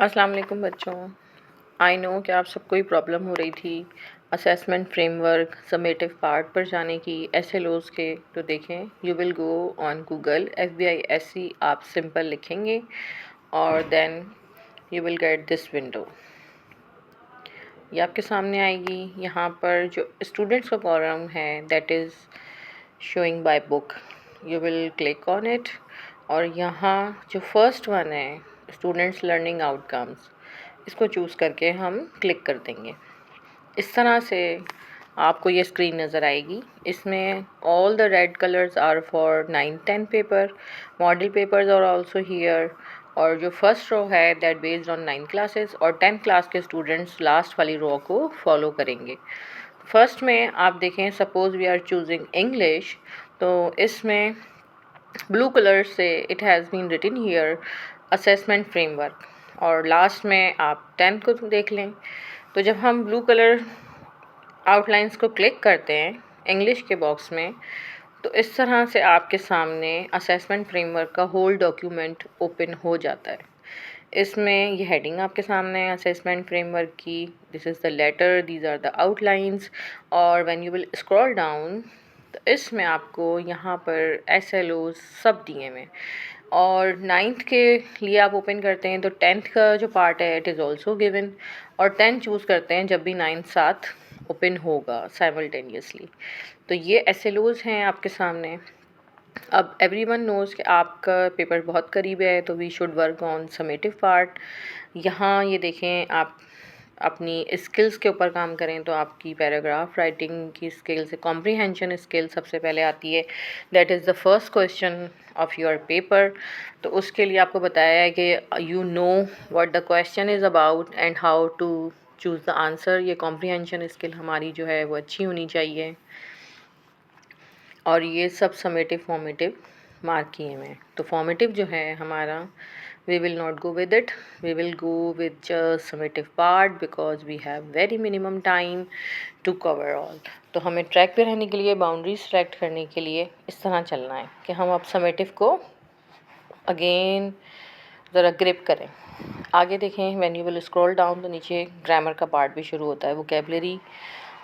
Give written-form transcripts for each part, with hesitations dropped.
अस्सलाम वालेकुम बच्चों। आई नो कि आप सबको ही प्रॉब्लम हो रही थी असेसमेंट फ्रेमवर्क समेटिव पार्ट पर जाने की एसएलओज़ के। तो देखें, you will go on Google FBISC, आप सिंपल लिखेंगे और then you will get this window. ये आपके सामने आएगी। यहाँ पर जो स्टूडेंट्स का कॉलम है that is showing by book, you will click on it और यहाँ जो फर्स्ट वन है स्टूडेंट्स लर्निंग आउटकम्स, इसको चूज़ करके हम क्लिक कर देंगे। इस तरह से आपको ये स्क्रीन नज़र आएगी। इसमें all the red colours are for 9-10 paper, model papers are also here. और जो फर्स्ट रो है दैट बेस्ड ऑन 9 क्लासेस और 10 क्लास के स्टूडेंट्स लास्ट वाली रो को फॉलो करेंगे। फर्स्ट में आप देखें, suppose we are choosing English, तो इसमें ब्लू कलर से it has been written here assessment framework और लास्ट में आप 10 को देख लें। तो जब हम ब्लू कलर आउटलाइंस को क्लिक करते हैं इंग्लिश के बॉक्स में, तो इस तरह से आपके सामने असेसमेंट फ्रेमवर्क का होल डॉक्यूमेंट ओपन हो जाता है। इसमें ये हेडिंग आपके सामने है असेसमेंट फ्रेमवर्क की, this is the letter, these are the outlines. और when you will scroll down, तो इसमें आपको यहाँ पर SLOs सब दिए हुए हैं। और 9th के लिए आप ओपन करते हैं तो 10th का जो पार्ट है इट इज़ ऑल्सो गिवन, और 10 चूज़ करते हैं जब भी 9th साथ ओपन होगा साइमल्टेनियसली। तो ये SLOs हैं आपके सामने। अब एवरीवन नोज़ कि आपका पेपर बहुत करीब है, तो we should work on summative part. यहाँ ये देखें, आप अपनी स्किल्स के ऊपर काम करें तो आपकी पैराग्राफ राइटिंग की स्किल्स, कॉम्प्रीहेंशन स्किल सबसे पहले आती है। That is the first question of your paper. तो उसके लिए आपको बताया है कि you know what the question is about and how to choose the answer. ये कॉम्प्रीहेंशन स्किल हमारी जो है वो अच्छी होनी चाहिए। और ये सब समेटिव फॉर्मेटिव मार्क किए हुए हैं। तो फॉर्मेटिव जो है हमारा, we will not go with it, we will go with just summative part because we have very minimum time to cover all. तो हमें ट्रैक पे रहने के लिए, बाउंड्री सेलेक्ट करने के लिए इस तरह चलना है कि हम अब समेटिव को अगेन ज़रा ग्रिप करें। आगे देखें, when you will scroll down, तो नीचे ग्रामर का पार्ट भी शुरू होता है। वोकैबुलरी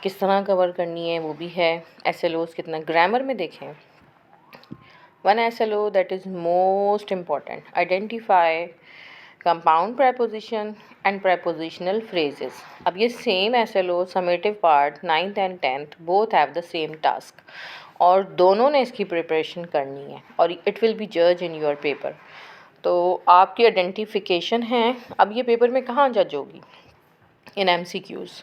किस तरह कवर करनी है वो भी है। SLOs कितना, ग्रामर में देखें, one SLO that is most important, identify compound preposition and prepositional phrases। अब ये same SLO summative part 9th and 10th both have the same task और दोनों ने इसकी प्रिपरेशन करनी है और इट विल बी जज इन योर पेपर। तो आपकी आइडेंटिफिकेशन है। अब ये पेपर में कहाँ जज होगी? इन MCQs।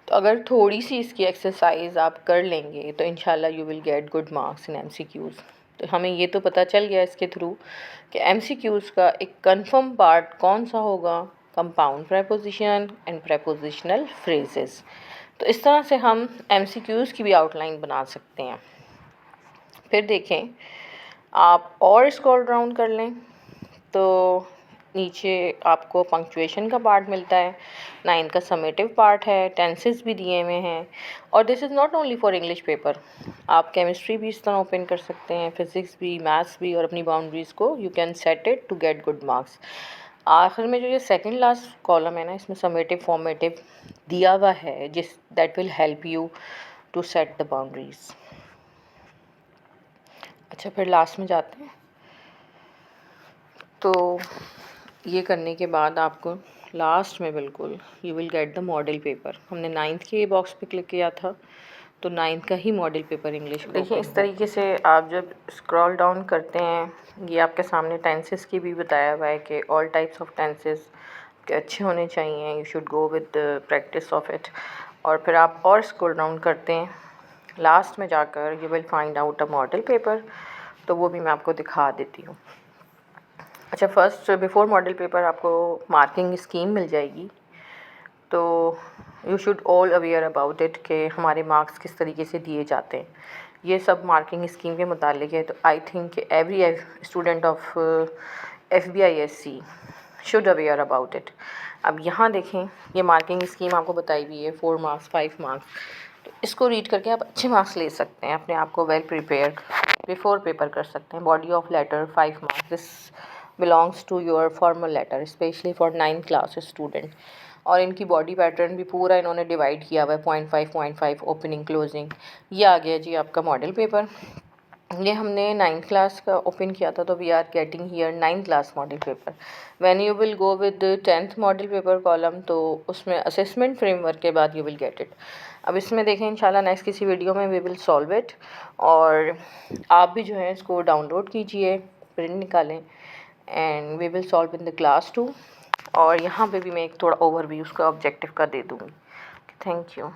तो अगर थोड़ी सी इसकी एक्सरसाइज आप कर लेंगे तो इंशाल्लाह you will gate good marks in MCQs। तो हमें ये तो पता चल गया इसके थ्रू कि MCQs का एक कंफर्म पार्ट कौन सा होगा, compound preposition and prepositional phrases. तो इस तरह से हम MCQs की भी आउटलाइन बना सकते हैं। फिर देखें, आप और स्क्रॉल डाउन कर लें तो नीचे आपको पंक्चुएशन का पार्ट मिलता है। 9 का समेटिव पार्ट है, टेंसेस भी दिए हुए हैं। और this is not only for English paper, आप केमिस्ट्री भी इस तरह ओपन कर सकते हैं, फिज़िक्स भी, मैथ्स भी, और अपनी बाउंड्रीज़ को you can set it to get good marks. आखिर में जो ये सेकंड लास्ट कॉलम है ना, इसमें समेटिव फॉर्मेटिव दिया हुआ है, जिस that will help you to set the boundaries. अच्छा, फिर लास्ट में जाते हैं। तो ये करने के बाद आपको लास्ट में बिल्कुल you will get the model paper. हमने 9th के बॉक्स पे क्लिक किया था, तो 9th का ही मॉडल पेपर इंग्लिश। देखिए, इस तरीके से आप जब स्क्रॉल डाउन करते हैं, ये आपके सामने टेंसेस की भी बताया हुआ है कि ऑल टाइप्स ऑफ टेंसेस के अच्छे होने चाहिए, you should go with practice of it. और फिर आप और स्क्रॉल डाउन करते हैं, लास्ट में जाकर you will find out a model paper. तो वो भी मैं आपको दिखा देती हूँ। अच्छा, फर्स्ट बिफोर मॉडल पेपर आपको मार्किंग स्कीम मिल जाएगी, तो you should all aware about it कि हमारे मार्क्स किस तरीके से दिए जाते हैं। ये सब मार्किंग स्कीम के मुतालिक है। तो I think every student of FBISC should aware about it. अब यहाँ देखें, ये मार्किंग स्कीम आपको बताई हुई है, 4 मार्क्स, 5 मार्क्स। तो इसको रीड करके आप अच्छे मार्क्स ले सकते हैं, अपने आप को वेल प्रिपेयर बिफोर पेपर कर सकते हैं। Body of letter 5 marks, this belongs to your formal letter specially for 9th class student. और इनकी बॉडी पैटर्न भी पूरा इन्होंने डिवाइड किया हुआ है, 0.5 ओपनिंग क्लोजिंग। ये आ गया जी आपका मॉडल पेपर। ये हमने 9th क्लास का ओपन किया था, तो we are getting here 9th class model paper. When you will go with 10th model paper column, तो उसमें असेसमेंट फ्रेमवर्क के बाद यू विल गेट इट। अब इसमें देखें इंशाल्लाह नेक्स्ट किसी वीडियो में वी विल सॉल्व इट। और आप भी जो है इसको डाउनलोड कीजिए, प्रिंट निकालें, and we will solve in the class 2। और यहाँ पे भी मैं एक थोड़ा ओवरव्यू उसका ऑब्जेक्टिव का दे दूँगी। Thank you.